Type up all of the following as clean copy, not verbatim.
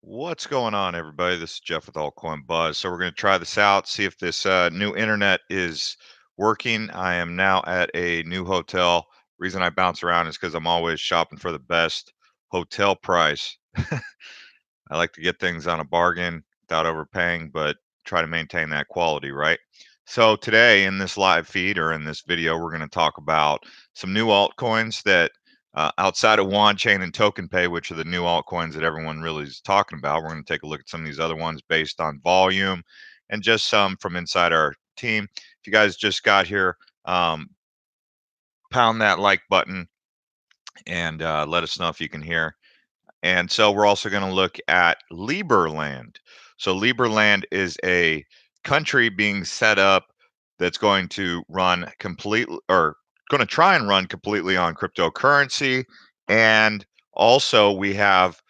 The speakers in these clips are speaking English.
What's going on, everybody? This is Jeff with Altcoin Buzz. So we're going to try this out, see if this new internet is working. I am now at a new hotel. Reason I bounce around is because I'm always shopping for the best hotel price. I like to get things on a bargain without overpaying, but try to maintain that quality, right? So today in this live feed or in this video, we're going to talk about some new altcoins that outside of Wand Chain and Token Pay, which are the new altcoins that everyone really is talking about. We're going to take a look at some of these other ones based on volume and just some from inside our team. If you guys just got here, pound that like button and let us know if you can hear. And so we're also going to look at Liberland. So Liberland is a country being set up that's going to run completely or going to try and run completely on cryptocurrency. And also we have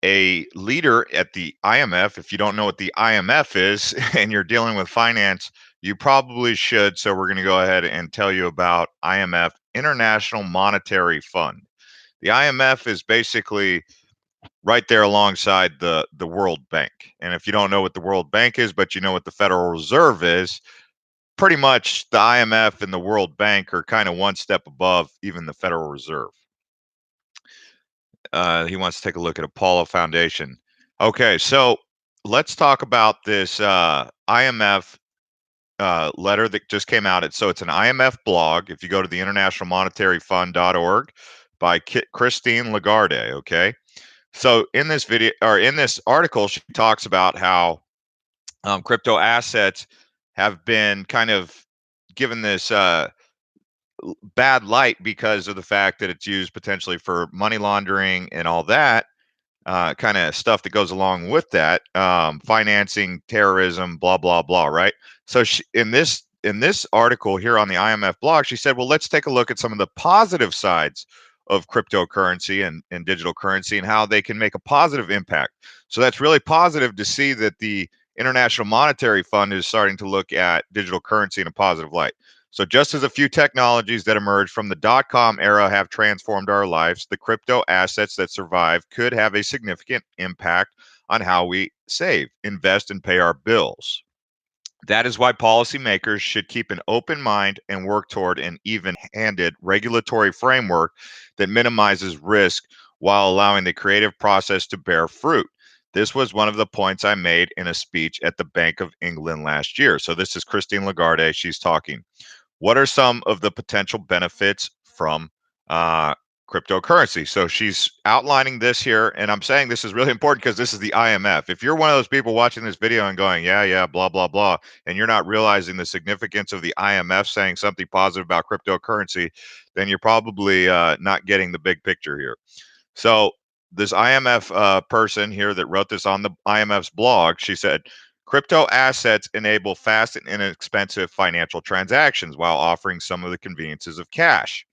a leader at the IMF. If you don't know what the IMF is and you're dealing with finance, you probably should. So we're going to go ahead and tell you about IMF, International Monetary Fund. The IMF is basically right there alongside the World Bank. And if you don't know what the World Bank is, but you know what the Federal Reserve is, pretty much the IMF and the World Bank are kind of one step above even the Federal Reserve. He wants to take a look at Apollo Foundation. Okay, so let's talk about this IMF letter that just came out. It's an IMF blog. If you go to the internationalmonetaryfund.org by Christine Lagarde, okay? So in this video or in this article, she talks about how crypto assets have been kind of given this bad light because of the fact that it's used potentially for money laundering and all that kind of stuff that goes along with that, financing terrorism, blah blah blah. Right. So in this article here on the IMF blog, she said, well, let's take a look at some of the positive sides of cryptocurrency and digital currency and how they can make a positive impact. So that's really positive to see that the International Monetary Fund is starting to look at digital currency in a positive light. So, just as a few technologies that emerged from the dot-com era have transformed our lives, the crypto assets that survive could have a significant impact on how we save, invest, and pay our bills. That is why policymakers should keep an open mind and work toward an even handed regulatory framework that minimizes risk while allowing the creative process to bear fruit. This was one of the points I made in a speech at the Bank of England last year. So, this is Christine Lagarde. She's talking. What are some of the potential benefits from uh, cryptocurrency? So she's outlining this here, and I'm saying this is really important because this is the IMF. If you're one of those people watching this video and going, yeah, yeah, blah, blah, blah, and you're not realizing the significance of the IMF saying something positive about cryptocurrency, then you're probably not getting the big picture here. So this IMF person here that wrote this on the IMF's blog, she said, crypto assets enable fast and inexpensive financial transactions while offering some of the conveniences of cash.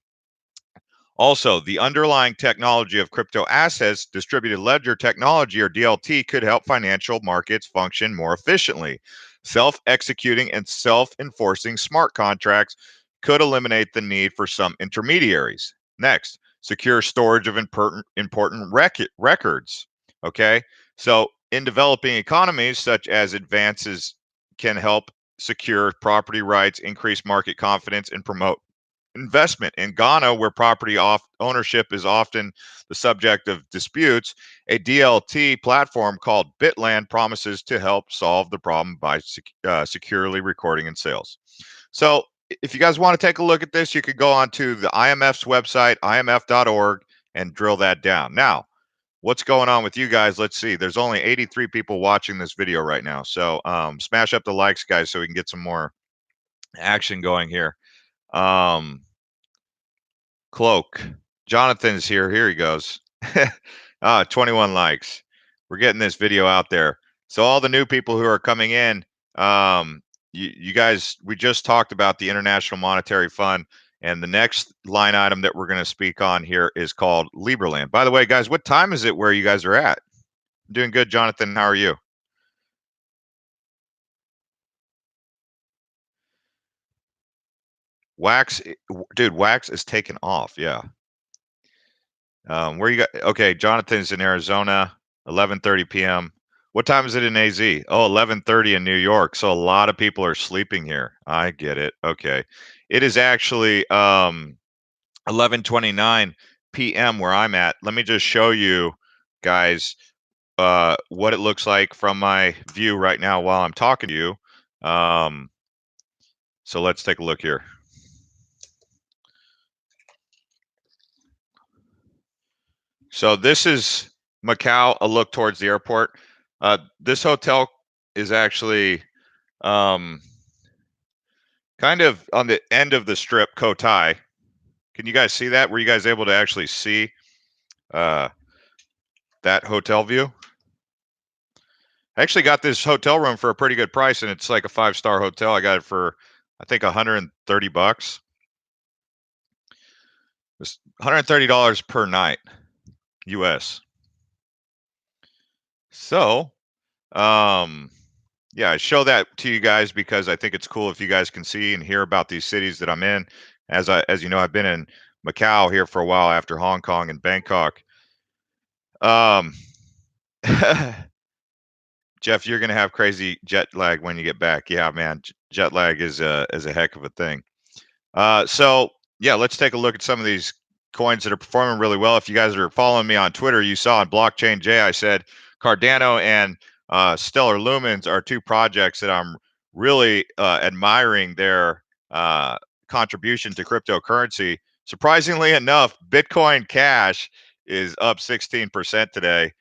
Also, the underlying technology of crypto assets, distributed ledger technology or DLT, could help financial markets function more efficiently. Self executing and self enforcing smart contracts could eliminate the need for some intermediaries. Next, secure storage of important records. Okay, so in developing economies, such as advances can help secure property rights, increase market confidence, and promote investment. In Ghana, where property ownership is often the subject of disputes, a DLT platform called Bitland promises to help solve the problem by securely recording and sales. So, if you guys want to take a look at this, you could go onto the IMF's website, imf.org, and drill that down. Now, what's going on with you guys? Let's see. There's only 83 people watching this video right now. So, smash up the likes, guys, so we can get some more action going here. Cloak. Jonathan's here. Here he goes. 21 likes. We're getting this video out there. So all the new people who are coming in, you guys, we just talked about the International Monetary Fund, and the next line item that we're going to speak on here is called Liberland. By the way, guys, what time is it where you guys are at? I'm doing good, Jonathan. How are you? Wax, dude, Wax is taking off. Yeah. Where you got? Okay, Jonathan's in Arizona. 11:30 p.m. What time is it in AZ? Oh, 11:30 in New York. So a lot of people are sleeping here. I get it. Okay. It is actually 11:29 p.m. where I'm at. Let me just show you guys what it looks like from my view right now while I'm talking to you. So let's take a look here. So this is Macau, a look towards the airport. This hotel is actually um, kind of on the end of the strip, Cotai. Can you guys see that? Were you guys able to actually see uh, that hotel view? I actually got this hotel room for a pretty good price, and it's like a 5-star hotel. I got it for, I think, $130. It's $130 per night, US. So, um, yeah, I show that to you guys because I think it's cool if you guys can see and hear about these cities that I'm in. As you know, I've been in Macau here for a while after Hong Kong and Bangkok. Um, Jeff, you're gonna have crazy jet lag when you get back. Yeah, man, jet lag is a heck of a thing. So yeah, let's take a look at some of these coins that are performing really well. If you guys are following me on Twitter, you saw on Blockchain J, I said Cardano and Stellar Lumens are two projects that I'm really admiring their contribution to cryptocurrency. Surprisingly enough, Bitcoin Cash is up 16% today,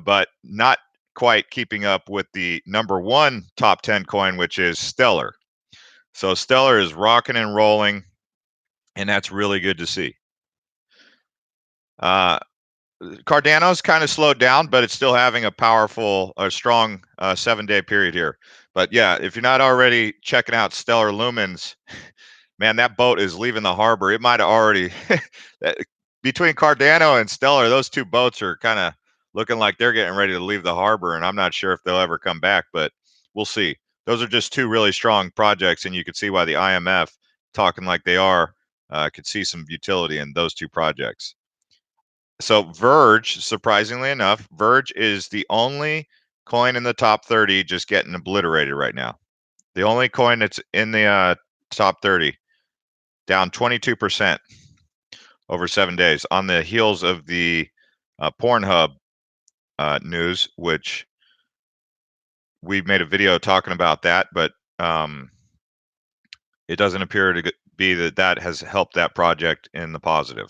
but not quite keeping up with the number one top 10 coin, which is Stellar. So Stellar is rocking and rolling, and that's really good to see. Uh, Cardano's kind of slowed down, but it's still having a powerful or strong 7-day period here. But yeah, if you're not already checking out Stellar Lumens, man, that boat is leaving the harbor. It might have already between Cardano and Stellar, those two boats are kind of looking like they're getting ready to leave the harbor, and I'm not sure if they'll ever come back, but we'll see. Those are just two really strong projects, and you can see why the IMF, talking like they are, could see some utility in those two projects. So Verge, surprisingly enough, Verge is the only coin in the top 30 just getting obliterated right now. The only coin that's in the top 30, down 22% over 7 days on the heels of the Pornhub news, which we made a video talking about that, but it doesn't appear to be that has helped that project in the positive.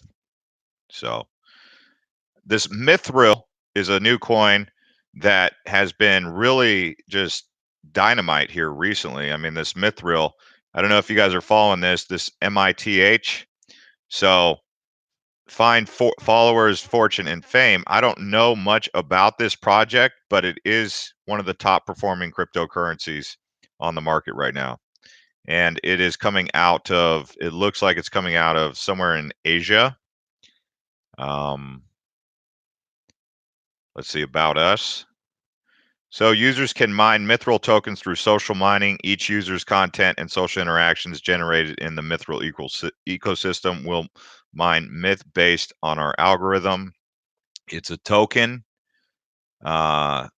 So this Mithril is a new coin that has been really just dynamite here recently. I mean, this Mithril, I don't know if you guys are following this MITH. So find followers, fortune, and fame. I don't know much about this project, but it is one of the top performing cryptocurrencies on the market right now. And it is coming out of, it looks like it's coming out of somewhere in Asia. Let's see, about us. So users can mine Mithril tokens through social mining. Each user's content and social interactions generated in the Mithril ecosystem will mine myth based on our algorithm. It's a token. Mithril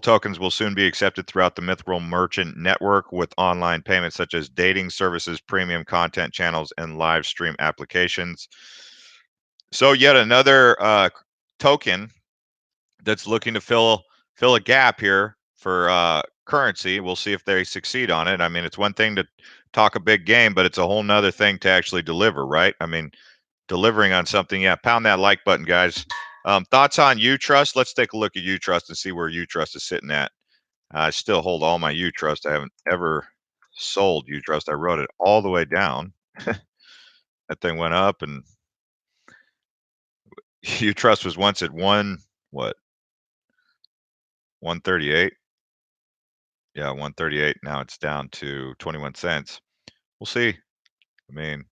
tokens will soon be accepted throughout the Mithril merchant network with online payments such as dating services, premium content channels, and live stream applications. So yet another token that's looking to fill a gap here for currency. We'll see if they succeed on it. I mean, it's one thing to talk a big game, but it's a whole nother thing to actually deliver, right? I mean, delivering on something. Yeah, pound that like button, guys. Thoughts on Utrust? Let's take a look at Utrust and see where Utrust is sitting at. I still hold all my Utrust. I haven't ever sold Utrust. I wrote it all the way down. That thing went up, and Utrust was once at what 138. Yeah, 138. Now it's down to 21 cents. We'll see. I mean,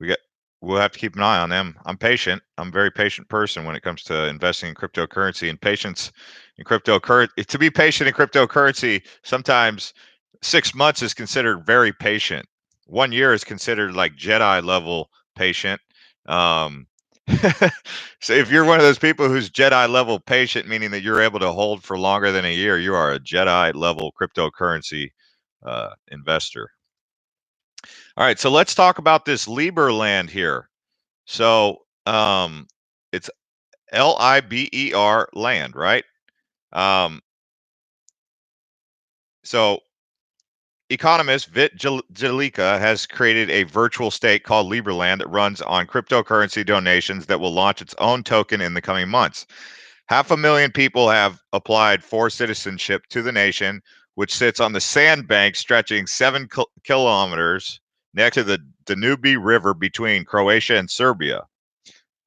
we got we'll have to keep an eye on them. I'm patient. I'm a very patient person when it comes to investing in cryptocurrency, and patience in cryptocurrency. To be patient in cryptocurrency, sometimes 6 months is considered very patient. 1 year is considered like Jedi level patient. Um, So if you're one of those people who's Jedi level patient, meaning that you're able to hold for longer than a year, you are a Jedi level cryptocurrency investor. All right, so let's talk about this Liberland here. So it's Liber land, right? Um, so economist Vit Jalika has created a virtual state called Liberland that runs on cryptocurrency donations that will launch its own token in the coming months. 500,000 people have applied for citizenship to the nation, which sits on the sandbank stretching 7 kilometers next to the Danube River between Croatia and Serbia,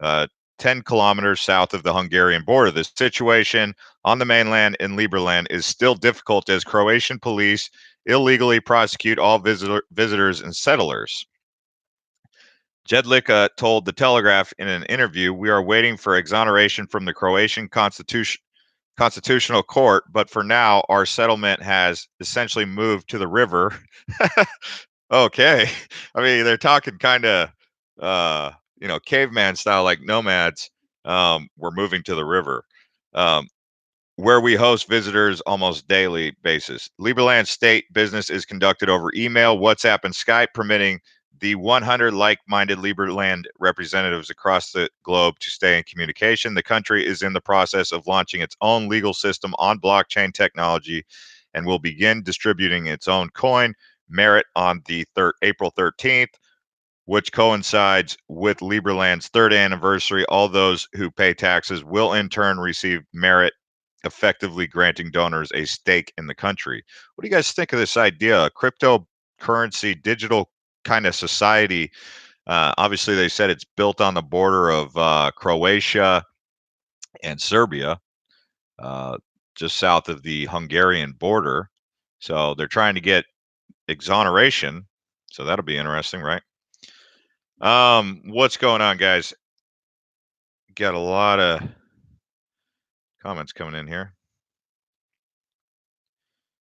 uh, 10 kilometers south of the Hungarian border. The situation on the mainland in Liberland is still difficult as Croatian police illegally prosecute all visitors and settlers. Jedlicka told The Telegraph in an interview, "We are waiting for exoneration from the Croatian constitutional court, but for now, our settlement has essentially moved to the river." Okay. I mean, they're talking kind of, uh, caveman style, like nomads. We're moving to the river, um, where we host visitors almost daily basis. Liberland state business is conducted over email, WhatsApp, and Skype, permitting the 100 like-minded Liberland representatives across the globe to stay in communication. The country is in the process of launching its own legal system on blockchain technology and will begin distributing its own coin, Merit, on the April 13th, which coincides with Liberland's third anniversary. All those who pay taxes will in turn receive Merit, effectively granting donors a stake in the country. What do you guys think of this idea? A cryptocurrency, digital kind of society. Obviously, they said it's built on the border of Croatia and Serbia, uh, just south of the Hungarian border. So they're trying to get exoneration. So that'll be interesting, right? What's going on, guys? Got a lot of comments coming in here.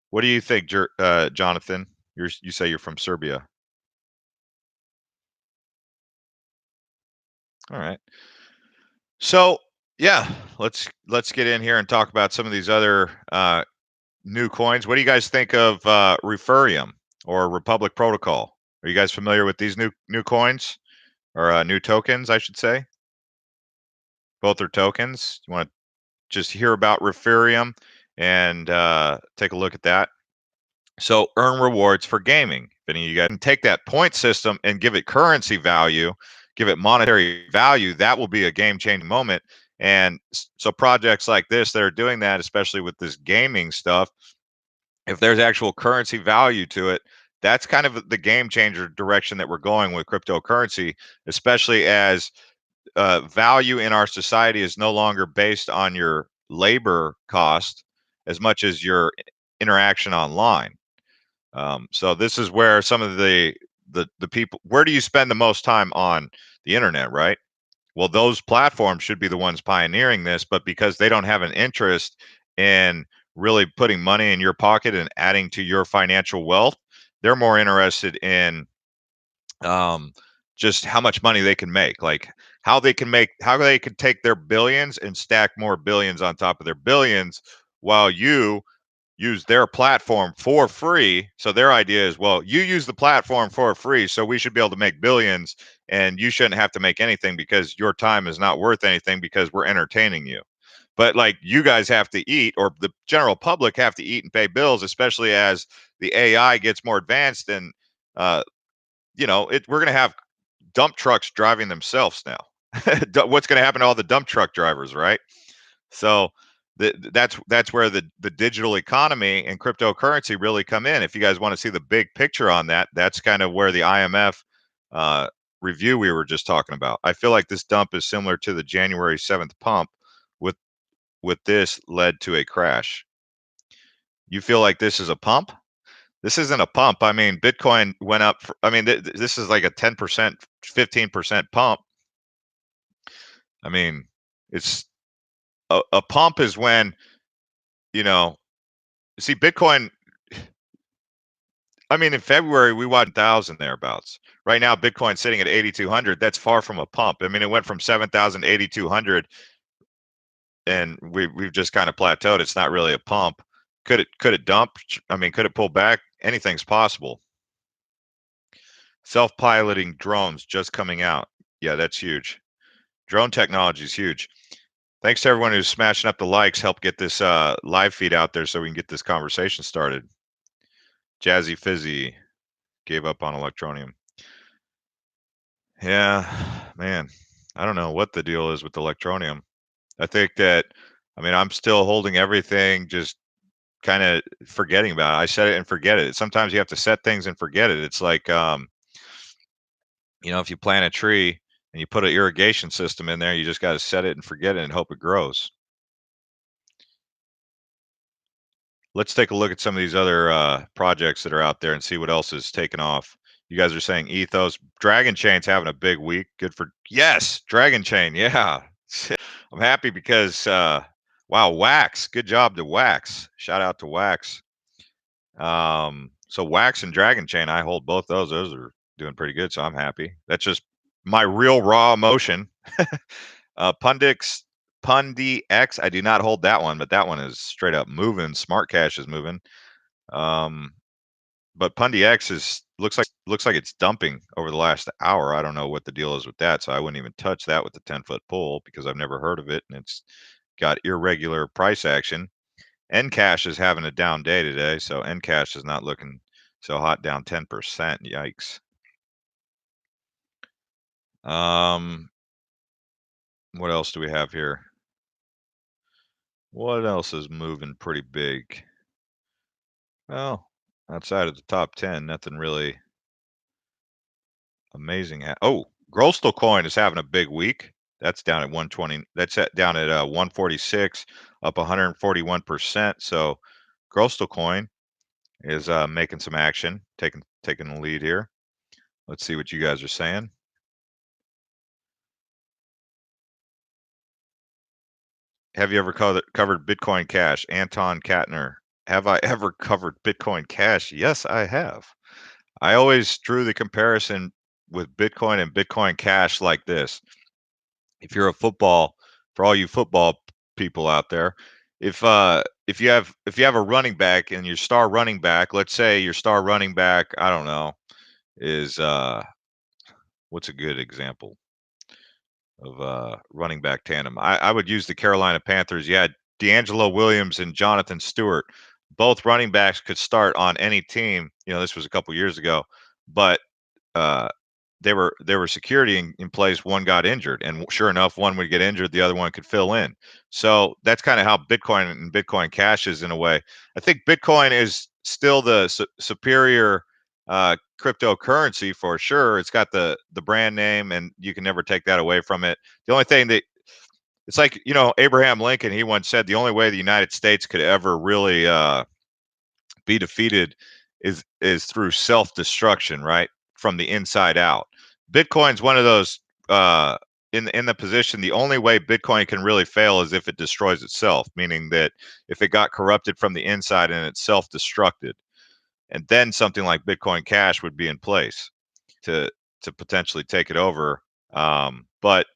What do you think, Jonathan? You say you're from Serbia. All right. So yeah, let's get in here and talk about some of these other new coins. What do you guys think of Referium or Republic Protocol? Are you guys familiar with these new coins or new tokens, I should say? Both are tokens. You want to just hear about Referium and take a look at that. So earn rewards for gaming. If any of you guys can take that point system and give it currency value, give it monetary value, that will be a game changing moment. And so projects like this that are doing that, especially with this gaming stuff, if there's actual currency value to it, that's kind of the game changer direction that we're going with cryptocurrency, especially as value in our society is no longer based on your labor cost as much as your interaction online. So this is where some of the people, where do you spend the most time on the internet, right? Well, those platforms should be the ones pioneering this, but because they don't have an interest in really putting money in your pocket and adding to your financial wealth, they're more interested in um, just how much money they can make, like how they can take their billions and stack more billions on top of their billions, while you use their platform for free. So their idea is, well, you use the platform for free, so we should be able to make billions, and you shouldn't have to make anything because your time is not worth anything because we're entertaining you. But like, you guys have to eat, or the general public have to eat and pay bills, especially as the AI gets more advanced, and uh, we're going to have dump trucks driving themselves now. What's going to happen to all the dump truck drivers, right? So that's where the digital economy and cryptocurrency really come in. If you guys want to see the big picture on that, that's kind of where the IMF uh, review we were just talking about. I feel like this dump is similar to the January 7th pump. With this led to a crash. You feel like this is a pump? This isn't a pump. I mean, Bitcoin went up. I mean, this is like a 10%, 15% pump. I mean, it's a pump is when, you know, see, Bitcoin, I mean, in February, we watched 1,000 thereabouts. Right now, Bitcoin's sitting at 8,200. That's far from a pump. I mean, it went from 7,000 to 8,200, and we've just kind of plateaued. It's not really a pump. Could it dump? I mean, could it pull back? Anything's possible. Self-piloting drones just coming out. Yeah, that's huge. Drone technology is huge. Thanks to everyone who's smashing up the likes. Help get this live feed out there so we can get this conversation started. Jazzy Fizzy gave up on Electronium. Yeah, man. I don't know what the deal is with Electronium. I think that, I mean, I'm still holding everything, just kind of forgetting about it. I set it and forget it. Sometimes you have to set things and forget it. It's like, if you plant a tree and you put an irrigation system in there, you just got to set it and forget it and hope it grows. Let's take a look at some of these other projects that are out there and see what else is taking off. You guys are saying Ethos. Dragon Chain's having a big week. Good for, yes, Dragon Chain. Yeah. I'm happy because, wow, Wax. Good job to Wax. Shout out to Wax. So Wax and Dragon Chain, I hold both those. Those are doing pretty good, so I'm happy. That's just my real raw emotion. Pundi X, I do not hold that one, but that one is straight up moving. Smart Cash is moving. Um, but Pundi X looks like it's dumping over the last hour. I don't know what the deal is with that, so I wouldn't even touch that with the 10-foot pole because I've never heard of it, and it's got irregular price action. Ncash is having a down day today, so Ncash is not looking so hot, down 10%. Yikes. What else do we have here? What else is moving pretty big? Well, outside of the top 10, nothing really amazing. Oh, Grostal Coin is having a big week. That's down at 120. That's down at 146, up 141%. So Grostal Coin is making some action, taking the lead here. Let's see what you guys are saying. Have you ever covered Bitcoin Cash? Anton Katner. Have I ever covered Bitcoin Cash? Yes, I have. I always drew the comparison with Bitcoin and Bitcoin Cash like this. If you're for all you football people out there, if you have a running back and your star running back, let's say your star running back, I don't know, is what's a good example of running back tandem? I would use the Carolina Panthers. You had D'Angelo Williams and Jonathan Stewart. Both running backs could start on any team. This was a couple years ago, but uh, there were security in place. One got injured, and sure enough, one would get injured, the other one could fill in. So that's kind of how Bitcoin and Bitcoin Cash is in a way. I think Bitcoin is still the superior cryptocurrency for sure. It's got the brand name, and you can never take that away from it. The only thing that it's like, Abraham Lincoln, he once said the only way the United States could ever really be defeated is through self-destruction, right? From the inside out. Bitcoin's one of those in the position, the only way Bitcoin can really fail is if it destroys itself, meaning that if it got corrupted from the inside and it's self-destructed, and then something like Bitcoin Cash would be in place to potentially take it over. But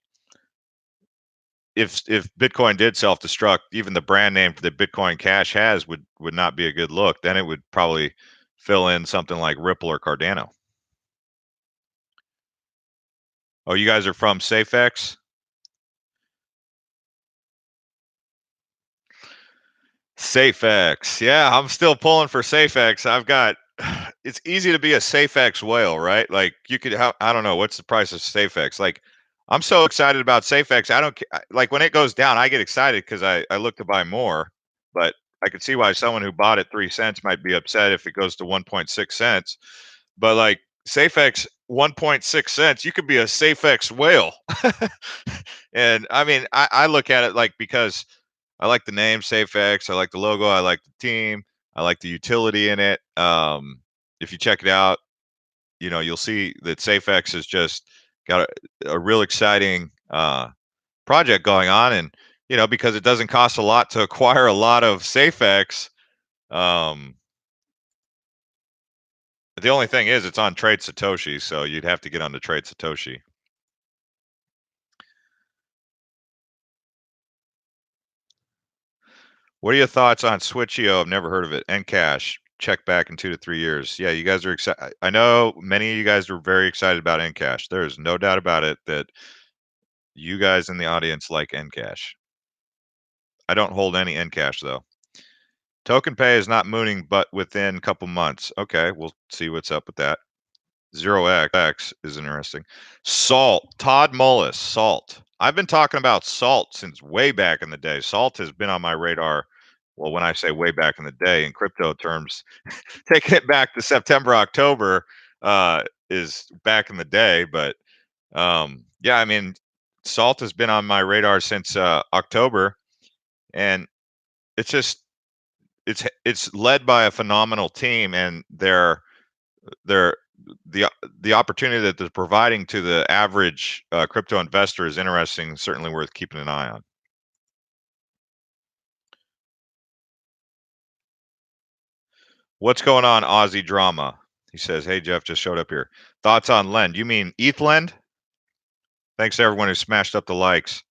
if Bitcoin did self-destruct, even the brand name that Bitcoin Cash has would not be a good look. Then it would probably fill in something like Ripple or Cardano. Oh, you guys are from SafeX? SafeX. Yeah, I'm still pulling for SafeX. It's easy to be a SafeX whale, right? Like I don't know, what's the price of SafeX? Like, I'm so excited about SafeX. I don't like when it goes down, I get excited because I look to buy more, but I can see why someone who bought at 3 cents might be upset if it goes to 1.6 cents. But like SafeX 1.6 cents, you could be a SafeX whale. And I mean, I look at it like, because I like the name SafeX, I like the logo, I like the team, I like the utility in it. If you check it out, you'll see that SafeX has just got a real exciting project going on, and because it doesn't cost a lot to acquire a lot of SafeX, um, The only thing is it's on Trade Satoshi, so you'd have to get on the Trade Satoshi. What are your thoughts on Switcheo? I've never heard of it. Encash. Check back in 2 to 3 years. Yeah, you guys are excited. I know many of you guys are very excited about Encash. There is no doubt about it that you guys in the audience like Encash. I don't hold any Encash though. Token Pay is not mooning, but within a couple months. Okay, we'll see what's up with that. Zero X is interesting. Salt. Todd Mullis. Salt. I've been talking about Salt since way back in the day. Salt has been on my radar. Well, when I say way back in the day, in crypto terms, taking it back to September, October is back in the day. But yeah, I mean, Salt has been on my radar since October, and it's just it's led by a phenomenal team, and they're the the opportunity that they're providing to the average crypto investor is interesting, certainly worth keeping an eye on. What's going on, Aussie drama? He says, "Hey Jeff, just showed up here. Thoughts on Lend? You mean ETHLend? Thanks to everyone who smashed up the likes.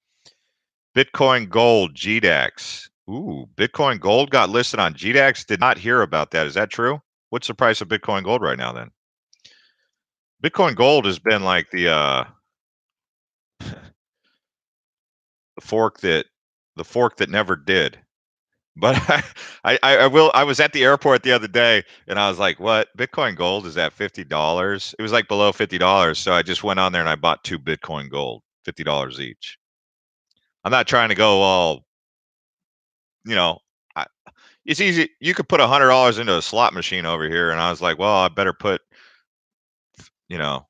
Bitcoin Gold, GDAX. Ooh, Bitcoin Gold got listed on GDAX. Did not hear about that. Is that true? What's the price of Bitcoin Gold right now then? Bitcoin Gold has been like the fork that the fork that never did. But I will. I was at the airport the other day, and I was like, "What? Bitcoin Gold is at $50?" It was like below $50, so I just went on there and I bought 2 Bitcoin Gold, $50 each. I'm not trying to go all, you know. I, it's easy. You could put $100 into a slot machine over here, and I was like, "Well, I better put, you know,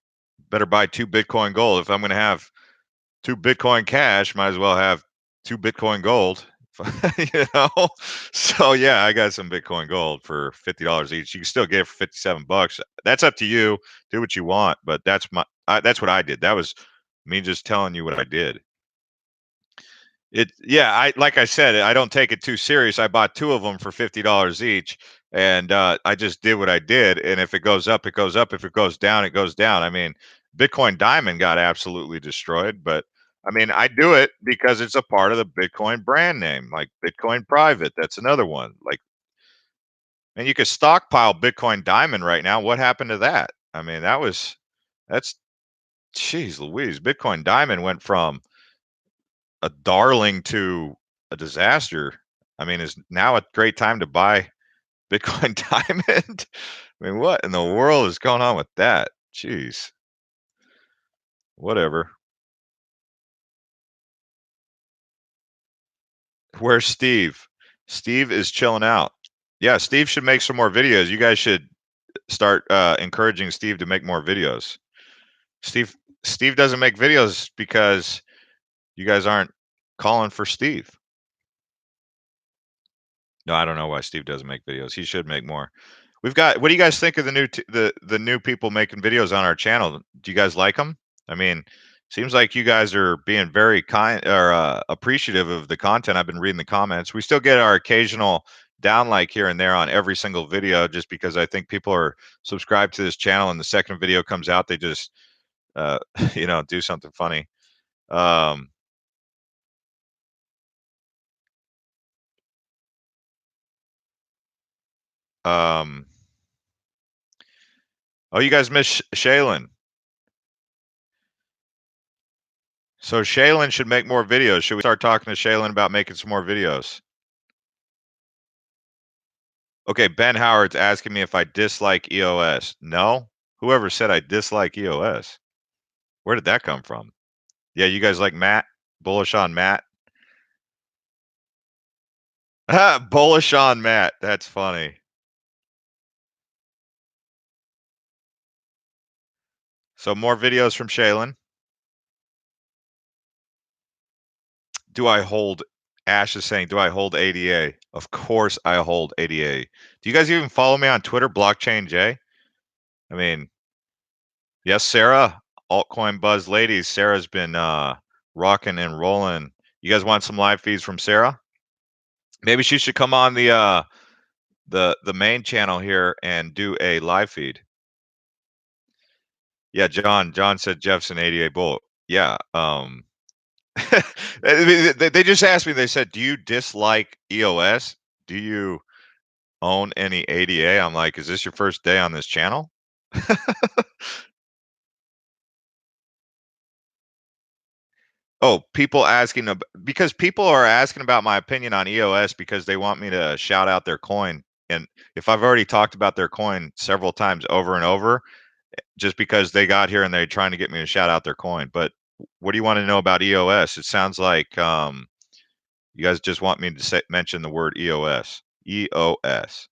better buy 2 Bitcoin Gold if I'm going to have 2 Bitcoin Cash. Might as well have 2 Bitcoin Gold." You know, so yeah, I got some Bitcoin Gold for $50 each. You can still get it for $57. That's up to you. Do what you want, but that's what I did. That was me just telling you what I did. Yeah, I like I said, I don't take it too serious. I bought 2 of them for $50 each, and I just did what I did. And if it goes up, it goes up. If it goes down, it goes down. I mean, Bitcoin Diamond got absolutely destroyed, but I mean, I do it because it's a part of the Bitcoin brand name, like Bitcoin Private. That's another one. Like, and you could stockpile Bitcoin Diamond right now. What happened to that? I mean, that's geez Louise. Bitcoin Diamond went from a darling to a disaster. I mean, is now a great time to buy Bitcoin Diamond? I mean, what in the world is going on with that? Jeez, whatever. Where's Steve? Steve is chilling out. Yeah, Steve should make some more videos. You guys should start encouraging Steve to make more videos. Steve Steve doesn't make videos because you guys aren't calling for Steve. No, I don't know why Steve doesn't make videos. He should make more. We've got. What do you guys think of the the new people making videos on our channel? Do you guys like them? I mean, seems like you guys are being very kind or appreciative of the content. I've been reading the comments. We still get our occasional down like here and there on every single video, just because I think people are subscribed to this channel, and the second video comes out, they just do something funny. Um, um, oh, you guys miss Shaylin. So Shaylin should make more videos. Should we start talking to Shaylin about making some more videos? Okay, Ben Howard's asking me if I dislike EOS. No? Whoever said I dislike EOS? Where did that come from? Yeah, you guys like Matt? Bullish on Matt? Bullish on Matt. That's funny. So more videos from Shaylin. Do I hold Ash is saying, do I hold ADA? Of course I hold ADA. Do you guys even follow me on Twitter, Blockchain J? I mean, yes, Sarah, altcoin buzz ladies. Sarah's been rocking and rolling. You guys want some live feeds from Sarah? Maybe she should come on the main channel here and do a live feed. Yeah, John said Jeff's an 88 bull. Yeah, they just asked me, they said, "Do you dislike EOS? Do you own any ADA?" I'm like, "Is this your first day on this channel?" Oh, people asking because people are asking about my opinion on EOS because they want me to shout out their coin. And if I've already talked about their coin several times over and over, just because they got here and they're trying to get me to shout out their coin. But what do you want to know about EOS? It sounds like you guys just want me to mention the word EOS. EOS.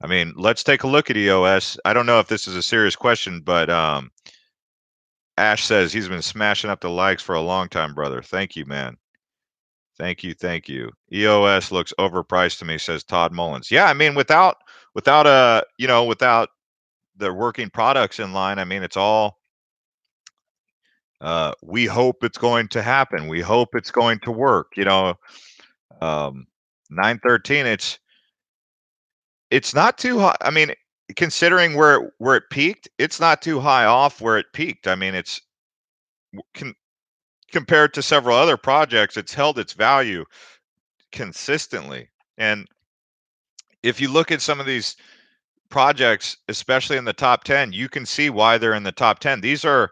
I mean, let's take a look at EOS. I don't know if this is a serious question, but Ash says he's been smashing up the likes for a long time, brother. Thank you, man. Thank you, thank you. EOS looks overpriced to me, says Todd Mullins. Yeah, I mean, without without the working products in line, I mean, it's all we hope it's going to happen. We hope it's going to work. Um, 913. It's not too high. I mean, considering where it peaked, it's not too high off where it peaked. I mean, it's con- compared to several other projects, it's held its value consistently. And if you look at some of these projects, especially in the top 10, you can see why they're in the top 10. These are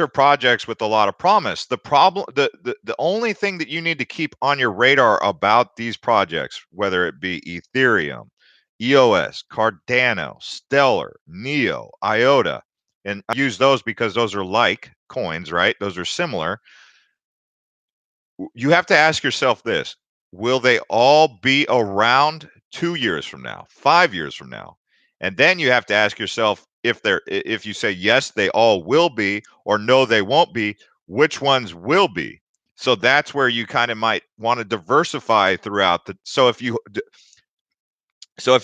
projects with a lot of promise. The problem, the only thing that you need to keep on your radar about these projects, whether it be Ethereum, EOS, Cardano, Stellar, Neo, IOTA, and I use those because those are like coins, right? Those are similar. You have to ask yourself this: will they all be around 2 years from now, 5 years from now? And then you have to ask yourself, if you say yes, they all will be, or no, they won't be, which ones will be? So that's where you kind of might want to diversify throughout the. So if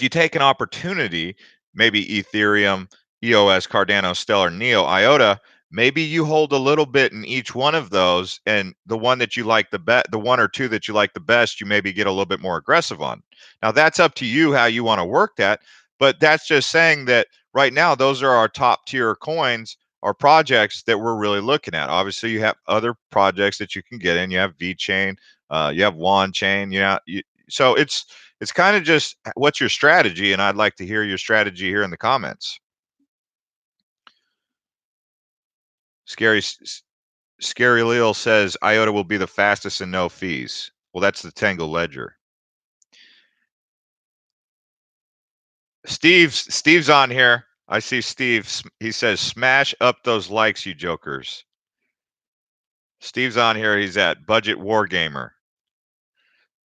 you take an opportunity, maybe Ethereum, EOS, Cardano, Stellar, Neo, IOTA, maybe you hold a little bit in each one of those, and the one that you like the one or two that you like the best, you maybe get a little bit more aggressive on. Now that's up to you how you want to work that, but that's just saying that right now those are our top tier coins or projects that we're really looking at. Obviously, you have other projects that you can get in. You have VeChain, you have Wand Chain. So it's kind of just what's your strategy, and I'd like to hear your strategy here in the comments. Scary Scary Lil says IOTA will be the fastest and no fees. Well, that's the Tangle Ledger. Steve's on here. I see Steve. He says, "Smash up those likes, you jokers." Steve's on here. He's at Budget Wargamer.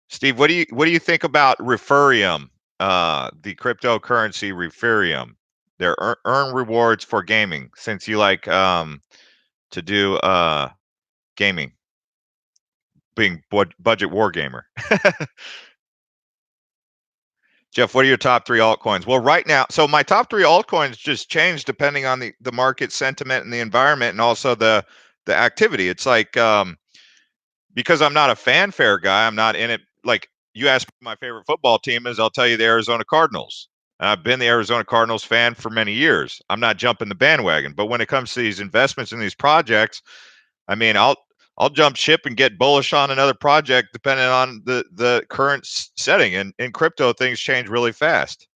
Steve, what do you think about Referium, the cryptocurrency Referium? They're earn rewards for gaming, since you like to do gaming, being budget war gamer. Jeff, what are your top three altcoins? Well, right now, so my top three altcoins just changed depending on the market sentiment and the environment, and also the activity. It's like because I'm not a fanfare guy, I'm not in it. Like, you ask my favorite football team is, I'll tell you the Arizona Cardinals. And I've been the Arizona Cardinals fan for many years. I'm not jumping the bandwagon, but when it comes to these investments in these projects, I mean, I'll jump ship and get bullish on another project depending on the current setting. And in crypto, things change really fast.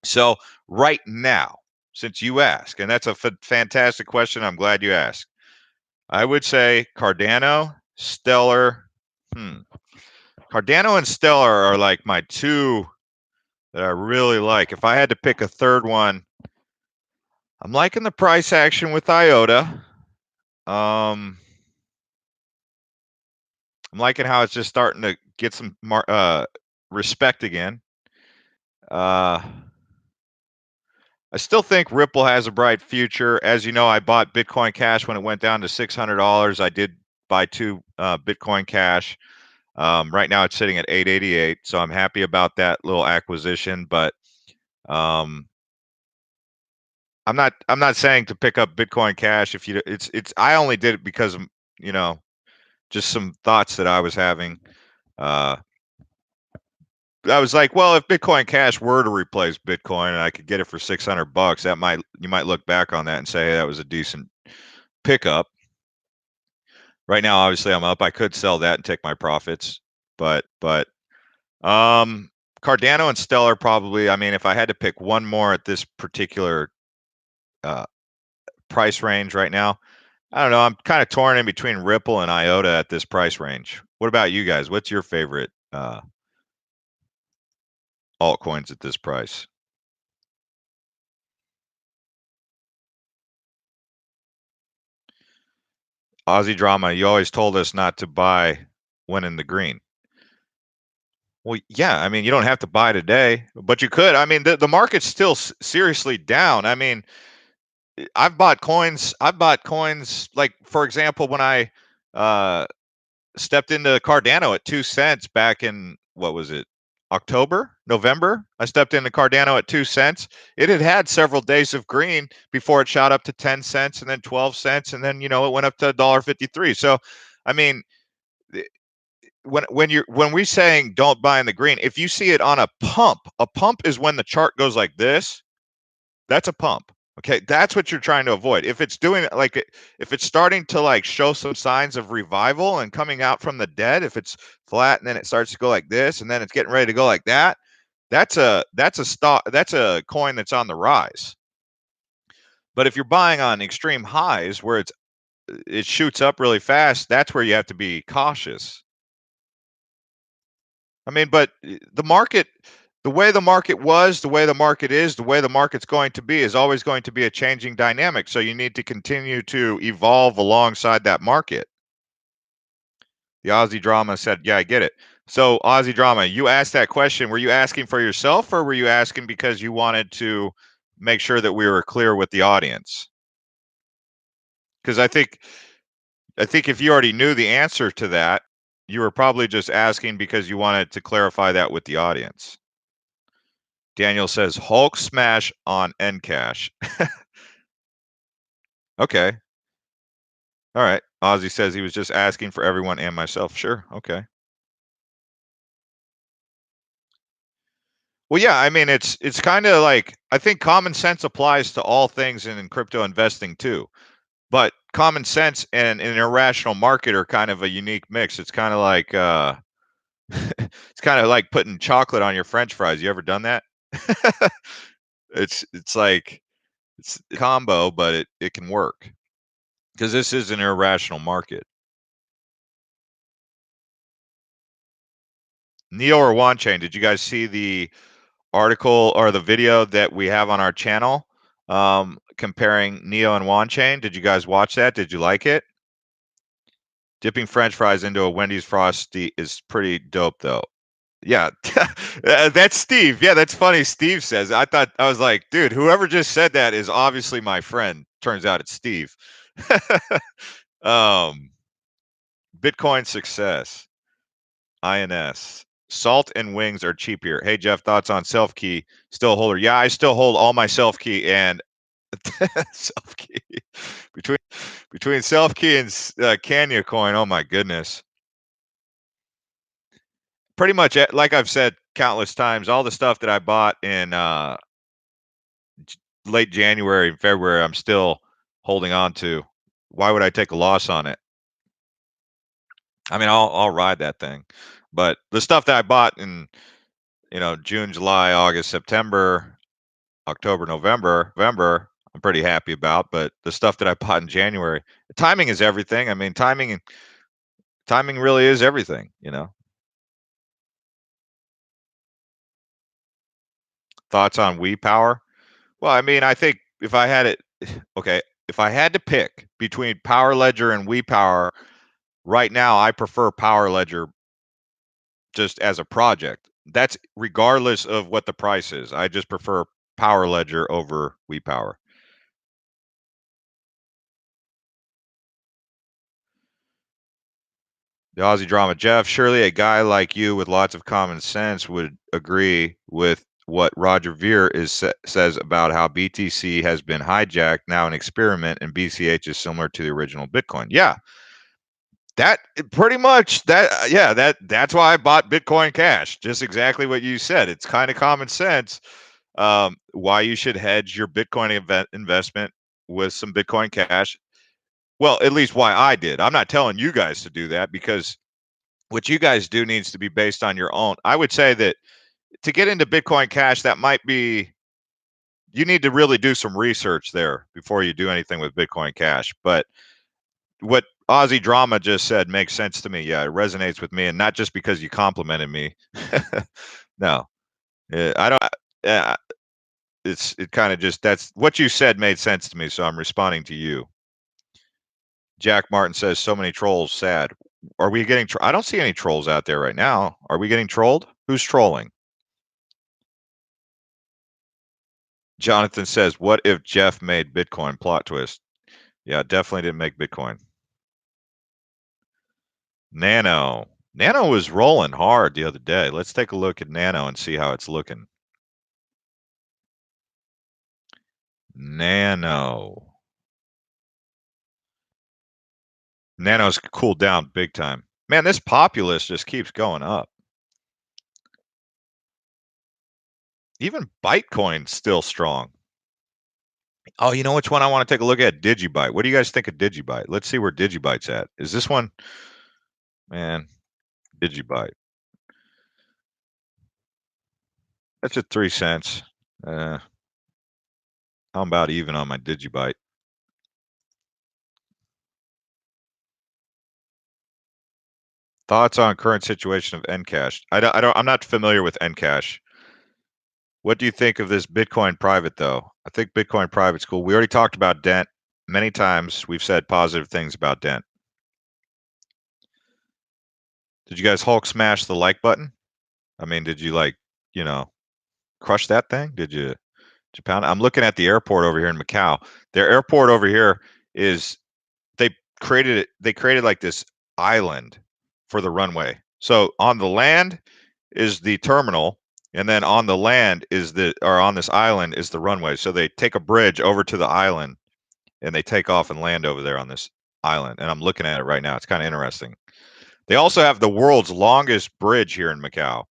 So right now, since you ask, and that's a fantastic question, I'm glad you asked. I would say Cardano, Stellar. Cardano and Stellar are like my two that I really like. If I had to pick a third one, I'm liking the price action with IOTA. Um, I'm liking how it's just starting to get some respect again. I still think Ripple has a bright future. As you know, I bought Bitcoin Cash when it went down to $600. I did buy two Bitcoin Cash. Right now, it's sitting at 888, so I'm happy about that little acquisition. But um, I'm not saying to pick up Bitcoin Cash if you. It's. I only did it because of you know just some thoughts that I was having. Uh, I was like, well, if Bitcoin Cash were to replace Bitcoin and I could get it for $600, you might look back on that and say, hey, that was a decent pickup. Right now, obviously, I'm up. I could sell that and take my profits, but Cardano and Stellar probably. I mean, if I had to pick one more at this particular uh, price range right now, I don't know. I'm kind of torn in between Ripple and IOTA at this price range. What about you guys? What's your favorite altcoins at this price? Aussie Drama, you always told us not to buy when in the green. Well, yeah, I mean, you don't have to buy today, but you could. I mean, the market's still seriously down. I mean, I've bought coins. I've bought coins like, for example, when I uh, stepped into Cardano at 2 cents back in what was it, November. I stepped into Cardano at 2 cents. It had had several days of green before it shot up to 10 cents and then 12 cents, and then it went up to $1.53. So, I mean, when we saying don't buy in the green, if you see it on a pump is when the chart goes like this. That's a pump. Okay, that's what you're trying to avoid. If it's doing like if it's starting to like show some signs of revival and coming out from the dead, if it's flat and then it starts to go like this and then it's getting ready to go like that, that's a coin that's on the rise. But if you're buying on extreme highs where it shoots up really fast, that's where you have to be cautious. I mean, but the market, the way the market was, the way the market is, the way the market's going to be is always going to be a changing dynamic. So you need to continue to evolve alongside that market. The Aussie Drama said, yeah, I get it. So, Aussie Drama, you asked that question. Were you asking for yourself or were you asking because you wanted to make sure that we were clear with the audience? Because I think if you already knew the answer to that, you were probably just asking because you wanted to clarify that with the audience. Daniel says Hulk smash on Encash. Okay. All right. Ozzy says he was just asking for everyone and myself. Sure. Okay. Well, yeah, I mean it's kind of like I think common sense applies to all things in crypto investing too. But common sense and an irrational market are kind of a unique mix. It's kind of like it's kind of like putting chocolate on your French fries. You ever done that? It's like it's a combo, but it can work because this is an irrational market. Neo or Wanchain, did you guys see the article or the video that we have on our channel comparing Neo and Wanchain? Did you guys watch that? Did you like it? Dipping French fries into a Wendy's Frosty is pretty dope, though. Yeah, that's Steve. Yeah, that's funny. Steve says. I was like, dude, whoever just said that is obviously my friend. Turns out it's Steve. um, Bitcoin success. INS. Salt and wings are cheap here. Hey Jeff, thoughts on self key? Still holder? Yeah, I still hold all my self key and self key between self key and Kenya coin. Oh my goodness! Pretty much, like I've said countless times, all the stuff that I bought in late January and February, I'm still holding on to. Why would I take a loss on it? I mean, I'll ride that thing, but the stuff that I bought in June, July, August, September, October, November, I'm pretty happy about. But the stuff that I bought in January, timing is everything. I mean, timing really is everything. Thoughts on We Power? Well, I mean, I think if I had it, okay, if I had to pick between Power Ledger and We Power right now, I prefer Power Ledger just as a project. That's regardless of what the price is. I just prefer Power Ledger over We Power. The Aussie Drama. Jeff, surely a guy like you with lots of common sense would agree with what Roger Ver says about how BTC has been hijacked, now an experiment, and BCH is similar to the original Bitcoin. Yeah, That pretty much that yeah, that's why I bought Bitcoin Cash. Just exactly what you said. It's kind of common sense. Why you should hedge your Bitcoin investment with some Bitcoin Cash. Well, at least why I did. I'm not telling you guys to do that because what you guys do needs to be based on your own. I would say that to get into Bitcoin Cash, that might be you need to really do some research there before you do anything with Bitcoin Cash. But what Aussie Drama just said makes sense to me. Yeah, it resonates with me, and not just because you complimented me. No, I don't. Uh, it kind of just that's what you said made sense to me, so I'm responding to you. Jack Martin says so many trolls. Sad. Are we getting? I don't see any trolls out there right now. Are we getting trolled? Who's trolling? Jonathan says, "What if Jeff made Bitcoin?" Plot twist. Yeah, definitely didn't make Bitcoin. Nano. Nano was rolling hard the other day. Let's take a look at Nano and see how it's looking. Nano. Nano's cooled down big time. Man, this populace just keeps going up. Even Bitcoin's still strong. Oh, you know which one I want to take a look at? Digibyte. What do you guys think of Digibyte? Let's see where Digibyte's at. Is this one? Man, Digibyte. That's at 3 cents. How about even on my Digibyte? Thoughts on current situation of Encash? I'm not familiar with Encash. What do you think of this Bitcoin private though? I think Bitcoin private's cool. We already talked about Dent many times. We've said positive things about Dent. Did you guys Hulk smash the like button? I mean, did you like, you know, crush that thing? Did you pound it? I'm looking at the airport over here in Macau. Their airport over here is they created like this island for the runway. So on the land is the terminal, and then on the land on this island is the runway. So they take a bridge over to the island and they take off and land over there on this island. And I'm looking at it right now. It's kind of interesting. They also have the world's longest bridge here in Macau.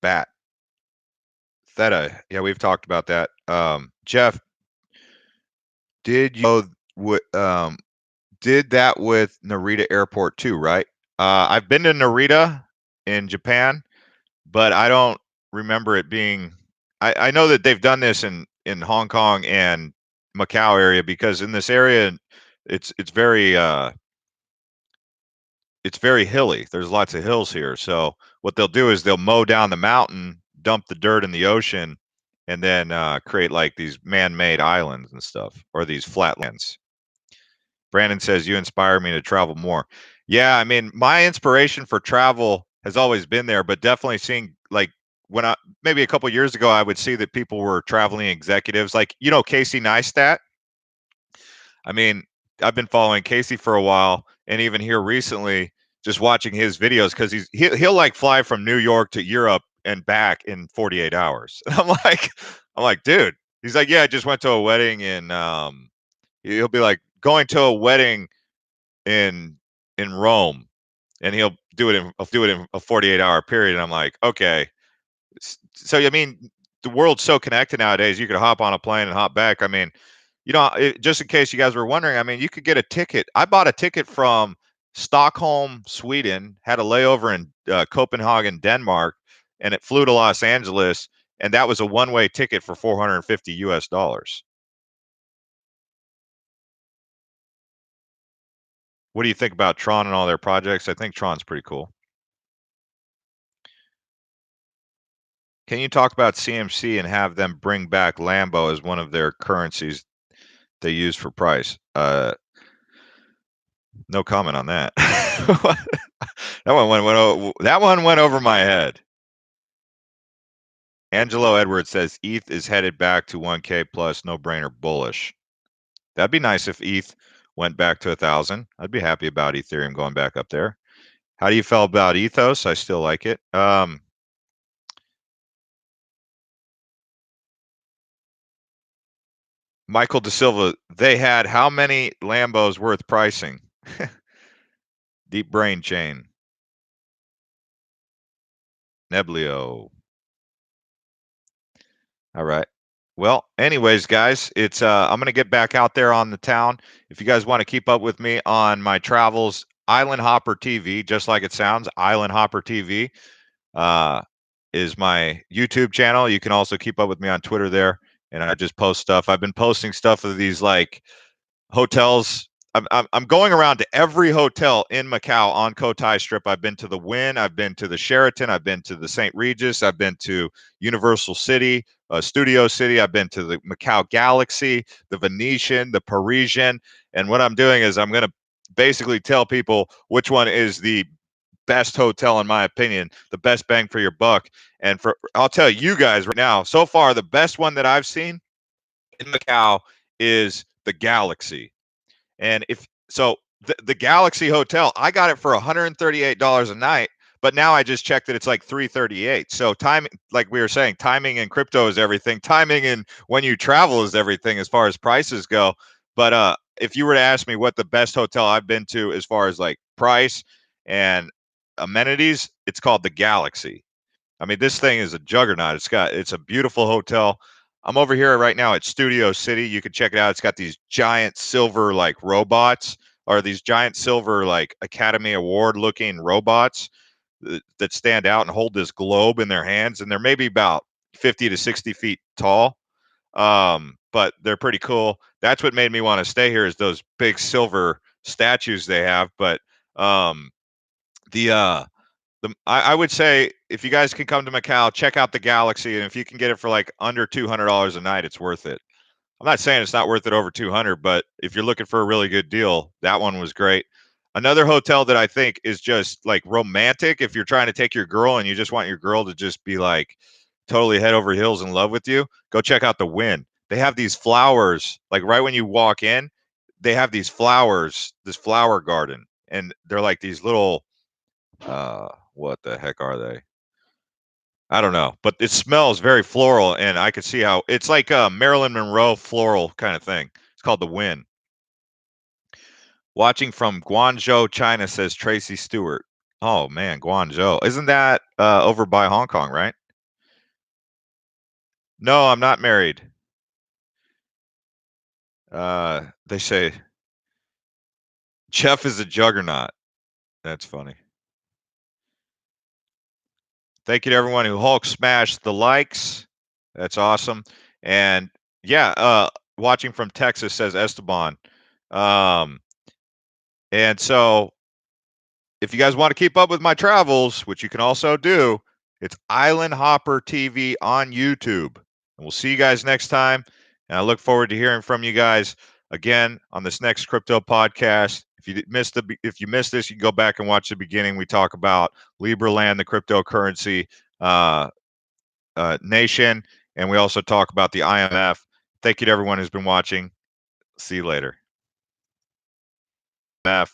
Bat. Theta. Yeah, we've talked about that. Jeff, did you know what did that with Narita Airport too, right? I've been to Narita in Japan, but I don't remember it being. I know that they've done this in Hong Kong and Macau area because in this area, it's very it's very hilly. There's lots of hills here. So what they'll do is they'll mow down the mountain, dump the dirt in the ocean, and then create like these man-made islands and stuff, or these flatlands. Brandon says you inspire me to travel more. Yeah, I mean, my inspiration for travel has always been there, but definitely seeing like when I maybe a couple years ago, I would see that people were traveling executives, like Casey Neistat. I mean, I've been following Casey for a while, and even here recently, just watching his videos because he'll like fly from New York to Europe and back in 48 hours. And I'm like, dude. He's like, yeah, I just went to a wedding in he'll be like going to a wedding in Rome, and he'll do it in a 48-hour period. And I'm like, okay. So I mean, the world's so connected nowadays. You could hop on a plane and hop back. I mean, just in case you guys were wondering, I mean, you could get a ticket. I bought a ticket from Stockholm, Sweden, had a layover in Copenhagen, Denmark, and it flew to Los Angeles, and that was a one-way ticket for $450. What do you think about Tron and all their projects? I think Tron's pretty cool. Can you talk about CMC and have them bring back Lambo as one of their currencies they use for price? No comment on that. That one went over my head. Angelo Edwards says ETH is headed back to 1K plus, no brainer bullish. That'd be nice if ETH went back to 1,000. I'd be happy about Ethereum going back up there. How do you feel about Ethos? I still like it. Michael De Silva, they had how many Lambos worth pricing? Deep brain chain. Neblio. All right. Well, anyways, guys, it's I'm gonna get back out there on the town. If you guys want to keep up with me on my travels, Island Hopper TV, just like it sounds, Island Hopper TV uh, is my YouTube channel. You can also keep up with me on Twitter there, and I just post stuff. I've been posting stuff of these like hotels. I'm going around to every hotel in Macau on Cotai Strip. I've been to the Wynn, I've been to the Sheraton, I've been to the St. Regis, I've been to Universal City, Studio City, I've been to the Macau Galaxy, the Venetian, the Parisian, and what I'm doing is I'm going to basically tell people which one is the best hotel in my opinion, the best bang for your buck. And for I'll tell you guys right now, so far the best one that I've seen in Macau is the Galaxy. And if so, the Galaxy Hotel, I got it for $138 a night, but now I just checked that it's like 338. So time, like we were saying, timing in crypto is everything. Timing and when you travel is everything as far as prices go. But if you were to ask me what the best hotel I've been to as far as like price and amenities, it's called the Galaxy. I mean, this thing is a juggernaut. It's a beautiful hotel. I'm over here right now at Studio City. You can check it out. It's got these giant silver like robots or these giant silver like Academy Award looking robots that stand out and hold this globe in their hands, and they're maybe about 50 to 60 feet tall. But they're pretty cool. That's what made me want to stay here is those big silver statues they have. But um, I would say if you guys can come to Macau, check out the Galaxy, and if you can get it for like under $200 a night, it's worth it. I'm not saying it's not worth it over 200, but if you're looking for a really good deal, that one was great. Another hotel that I think is just like romantic if you're trying to take your girl and you just want your girl to just be like totally head over heels in love with you, go check out the Wynn. They have these flowers, like right when you walk in, they have these flowers, this flower garden, and they're like these little what the heck are they? I don't know, but it smells very floral, and I could see how it's like a Marilyn Monroe floral kind of thing. It's called the Win. Watching from Guangzhou, China, says Tracy Stewart. Oh man, Guangzhou. Isn't that over by Hong Kong, right? No, I'm not married. They say Jeff is a juggernaut. That's funny. Thank you to everyone who Hulk smashed the likes. That's awesome. And yeah, watching from Texas, says Esteban. Um, and so if you guys want to keep up with my travels, which you can also do, it's Island Hopper TV on YouTube. And we'll see you guys next time. And I look forward to hearing from you guys again on this next crypto podcast. If you missed this, you can go back and watch the beginning. We talk about Liberland, the cryptocurrency uh, nation, and we also talk about the IMF. Thank you to everyone who's been watching. See you later. IMF.